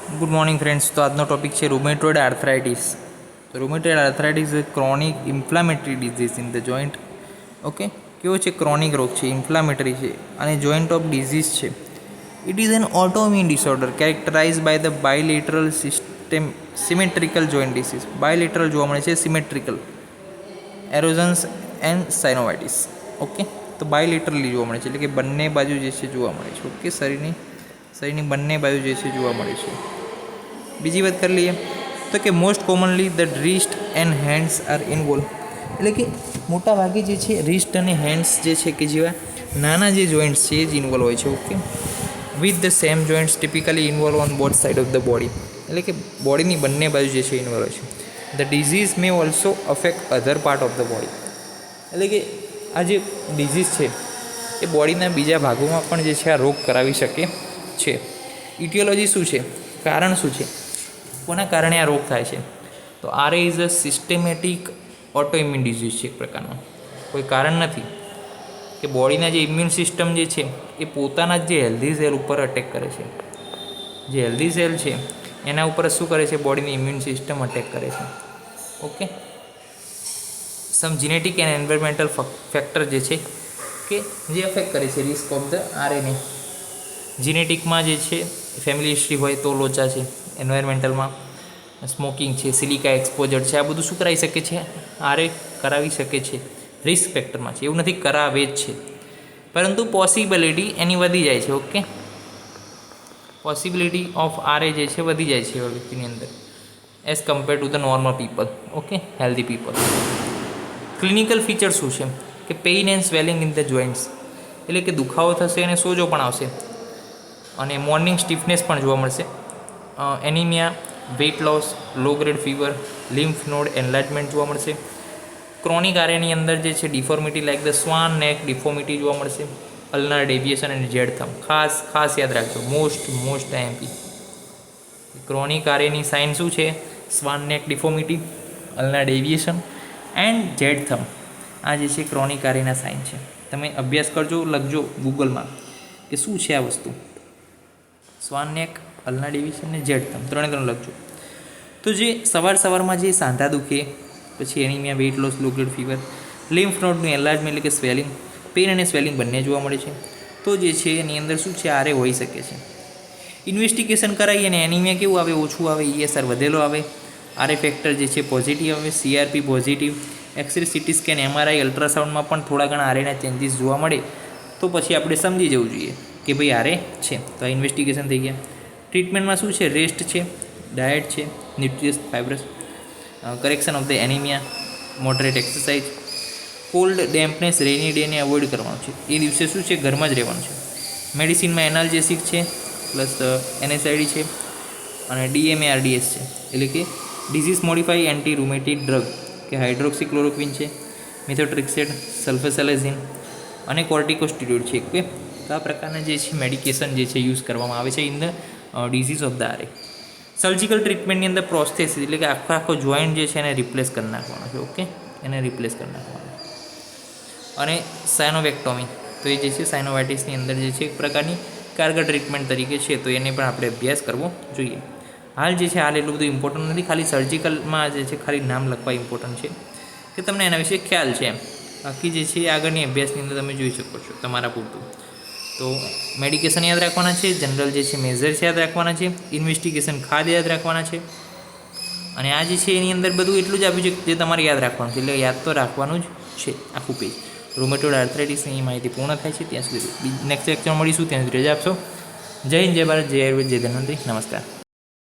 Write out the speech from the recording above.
Good morning friends. તો આજનો topic છે રૂમેટોઇડ આર્થરાઇટિસ. તો rheumatoid arthritis a chronic inflammatory disease in the joint. Okay, કેવો છે? ક્રોનિક રોગ છે, ઇન્ફ્લામેટરી છે અને જોઈન્ટ ઓફ ડિઝીઝ છે. It is an autoimmune disorder characterize by the bilateral symmetrical joint disease. Bilateral જોવા મળે છે, symmetrical erosions and synovitis. Okay, તો બાયલેટરલી જોવા મળે છે, એટલે કે બંને બાજુ જે છે જોવા મળે છે. ઓકે, શરીરની બંને બાજુ જે છે જોવા મળે છે. બીજી વાત કરી લઈએ તો કે most commonly the wrist and hands are involve. એટલે કે મોટા ભાગે જે છે રિસ્ટ અને હેન્ડ્સ જે છે કે જેવા નાના જે જોઈન્ટ્સ છે એ જ ઇન્વોલ્વ હોય છે. Okay, with the same joints typically involve on both side of the body. એટલે કે બોડીની બંને બાજુ જે છે ઇન્વોલ્વ હોય છે. The disease May also affect other part of the body. એટલે કે આ જે ડિઝીઝ છે એ બોડીના બીજા ભાગોમાં પણ જે છે આ રોગ કરાવી શકે છે. ઇટિયોલોજી શું છે? કારણ શું છે? કોના કારણે આ રોગ થાય છે? તો આરએ is a systematic autoimmune disease છે એક પ્રકારનો. કોઈ કારણ નથી કે બોડીના જે ઇમ્યુન સિસ્ટમ જે છે એ પોતાના જ જે હેલ્ધી સેલ ઉપર અટેક કરે છે. જે હેલ્ધી સેલ છે એના ઉપર શું કરે છે? બોડીની ઇમ્યુન સિસ્ટમ અટેક કરે છે. Okay, some genetic and environmental factor જે છે કે જે અફેક્ટ કરે છે રિસ્ક ઓફ ધ આરએને. જીનેટિકમાં જે છે ફેમિલી હિસ્ટ્રી હોય તો લોચા છે, એન્વાયરમેન્ટલમાં સ્મોકિંગ છે, સિલિકા એક્સપોઝર છે, આ બધું શું કરાવી શકે છે? આરએ કરાવી શકે છે, રિસ્ક ફેક્ટરમાં છે. એવું નથી કરાવે જ છે, પરંતુ પોસિબિલિટી એની વધી જાય છે. ઓકે, પોસિબિલિટી ઓફ આરએ જે છે વધી જાય છે વ્યક્તિની અંદર as compare to the normal people. Okay, healthy people. Clinical feature શું છે? કે pain and swelling in the joints. એટલે કે દુખાવો થશે અને સોજો પણ આવશે અને મોર્નિંગ સ્ટીફનેસ પણ જોવા મળશે. Anaemia, weight loss, low grade fever, lymph node enlargement જોવા મળશે. ક્રોનિક આરએની અંદર જે છે ડિફોર્મિટી લાઇક ધ સ્વાન નેક ડિફોર્મિટી જોવા મળશે. અલ્નાર ડેવિએશન અને જેડ થમ. ખાસ યાદ રાખજો, મોસ્ટ આઈએમપી. ક્રોનિક આરએની સાઇન શું છે? સ્વાન નેક ડિફોર્મિટી, અલ્નાર ડેવિએશન એન્ડ જેડ થમ. આ જે છે ક્રોનિક આરએના સાઇન છે. તમે અભ્યાસ કરજો, લખજો ગૂગલમાં કે શું છે આ વસ્તુ. સ્વાન નેક, અલ્નાર ડેવિએશન અને જેડ થમ ત્રણે લખજો. તો જે સવારમાં જે સાંધા દુખે, પછી anaemia, weight loss, low grade fever, lymph નોડનું એનલાર્જમેન્ટ એટલે કે સ્વેલિંગ, પેઇન અને સ્વેલિંગ બંને જોવા મળે છે. તો જે છે એની અંદર શું છે? આરએ હોઈ શકે છે. ઇન્વેસ્ટિગેશન કરાવીએ અને એનિમિયા કેવું આવે? ઓછું આવે, ESR વધેલો આવે, આરએ ફેક્ટર જે છે પોઝિટિવ આવે, CRP positive, x-ray, CT scan, MRI, અલ્ટ્રાસાઉન્ડમાં પણ થોડા ઘણા આરએના ચેન્જીસ જોવા મળે તો પછી આપણે સમજી જવું જોઈએ કે ભાઈ આરએ છે. તો આ ઇન્વેસ્ટિગેશન થઈ ગયા. ટ્રીટમેન્ટમાં શું છે? રેસ્ટ છે, ડાયટ છે, nutritious fibrous, correction of the anaemia, moderate exercise, cold, dampness, rainy ડેને અવોઇડ કરવાનું છે. એ દિવસે શું છે? ઘરમાં જ રહેવાનું છે. મેડિસિનમાં એનાલ્જેસિક છે, પ્લસ NSAID છે અને DMARDS છે, એટલે કે ડિઝીઝ મોડિફાઈ એન્ટી રૂમેટિક ડ્રગ કે હાઇડ્રોક્સીક્લોરોક્વિન છે, મિથોટ્રિક્સેટ, સલ્ફેસેલેઝિન અને કોર્ટિકોસ્ટીરોઇડ છે. ઓકે, તો આ પ્રકારના જે છે મેડિકેશન જે છે યુઝ કરવામાં આવે છે in the disease of the RA. Surgical ટ્રીટમેન્ટની અંદર પ્રોસ્થેસિસ એટલે કે આખો જોઈન્ટ જે છે એને રિપ્લેસ કરી નાખવાનો છે. ઓકે, એને રિપ્લેસ કરી નાખવાનો. અને સાયનોવેક્ટોમી, તો એ જે છે સાયનોવાઇટિસની અંદર જે છે એક પ્રકારની કારગર ટ્રીટમેન્ટ તરીકે છે, તો એને પણ આપણે અભ્યાસ કરવો જોઈએ. હાલ જે છે હાલ એટલું બધું ઇમ્પોર્ટન્ટ નથી, ખાલી સર્જિકલમાં જે છે ખાલી નામ લખવા ઇમ્પોર્ટન્ટ છે કે તમને એના વિશે ખ્યાલ છે. બાકી જે છે આગળની અભ્યાસની અંદર તમે જોઈ શકો છો તમારા પૂરતું. તો મેડિકેશન યાદ રાખવાના છે, જનરલ જે છે મેઝર્સ યાદ રાખવાના છે, ઇન્વેસ્ટિગેશન ખાદ યાદ રાખવાના છે. અને આ જે છે એની અંદર બધું એટલું જ આપ્યું છે જે તમારે યાદ રાખવાનું છે, એટલે યાદ તો રાખવાનું જ છે આખું પેજ. રૂમેટોઇડ આર્થરાઇટિસની માહિતી પૂર્ણ થાય છે. ત્યાં સુધી નેક્સ્ટ લેક્ચરમાં મળીશું. ત્યાં સુધી રજા આપશો. જય હિન્દ, જય ભારત, જય આયુર્વેદ, જય ધન્વંતરી. નમસ્કાર.